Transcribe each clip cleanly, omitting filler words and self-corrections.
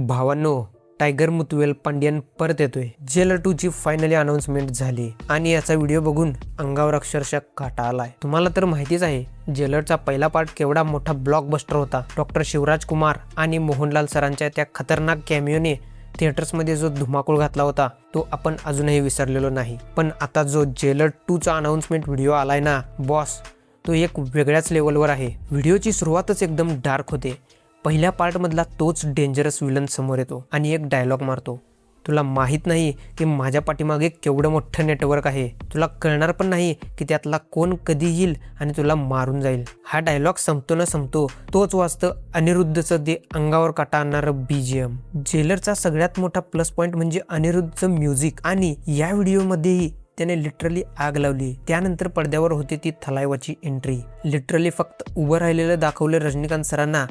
भावांनो, टायगर मुथुएल पांड्यन परत येतोय. जेलर 2 ची फायनली अनाउन्समेंट झाली आणि याचा व्हिडिओ बघून अंगावर अक्षरशः काटा आलाय. तुम्हाला तर माहितीच आहे जेलरचा पहिला पार्ट केवढा मोठा ब्लॉकबस्टर होता. डॉक्टर शिवराज कुमार आणि मोहनलाल सरांच्या त्या खतरनाक कॅमिओने थिएटर्समध्ये जो धुमाकूळ घातला होता तो आपण अजूनही विसरलेलो नाही. पण आता जो जेलर 2 चा अनाउन्समेंट व्हिडिओ आलाय ना बॉस, तो एक वेगळ्याच लेवलवर आहे. व्हिडिओची सुरुवातच एकदम डार्क होते. पहिल्या पार्टमधला तोच डेंजरस विलन समोर येतो आणि एक डायलॉग मारतो, तुला माहीत नाही की माझ्या पाठीमागे केवढं मोठं नेटवर्क आहे. तुला कळणार पण नाही की त्यातला कोण कधी येईल आणि तुला मारून जाईल. हा डायलॉग संपतो न संपतो तोच वाचतं अनिरुद्धचं ते अंगावर काटा आणणारं BGM. जेलरचा सगळ्यात मोठा प्लस पॉईंट म्हणजे अनिरुद्धचं म्युझिक आणि या व्हिडिओमध्येही त्याने लिटरली आग लावली. त्यानंतर पडद्यावर होती ती थलाइवाची एंट्री. लिटरली फक्त उभं राहिलेलं दाखवलं रजनीकांत सरांना,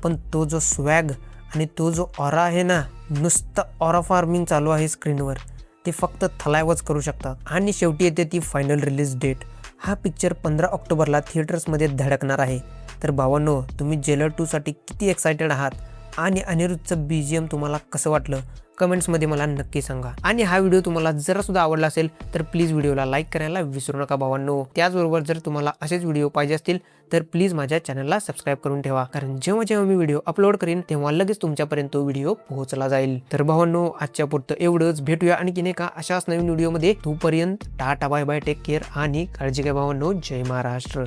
पण तो जो स्वॅग आणि तो जो ऑरा आहे ना, नुसतं ऑरा फार्मिंग चालू आहे स्क्रीनवर, ते फक्त थलाइवाच करू शकतात. आणि शेवटी येते ती फायनल रिलीज डेट. हा पिक्चर 15 ऑक्टोबरला थिएटर्समध्ये धडकणार आहे. तर भावांनो, तुम्ही जेलर 2 साठी किती एक्सायटेड आहात आणि अनिरुद्धचं BGM तुम्हाला कसं वाटलं कमेंट्समध्ये मला नक्की सांगा. आणि हा व्हिडिओ तुम्हाला जरा सुद्धा आवडला असेल तर प्लीज व्हिडिओला लाईक करायला विसरू नका भावांनो. त्याचबरोबर जर तुम्हाला असेच व्हिडिओ पाहिजे असतील तर प्लीज माझ्या चॅनलला सबस्क्राईब करून ठेवा, कारण जेव्हा जेव्हा मी व्हिडिओ अपलोड करीन तेव्हा लगेच तुमच्यापर्यंत तो व्हिडिओ पोहोचला जाईल. तर भावांनो, आजच्या पुरतं एवढंच. भेटूया आणखीन एका अशाच नवीन व्हिडिओमध्ये. तोपर्यंत tata bye bye, take care आणि काळजी घ्या भावांनो. जय महाराष्ट्र.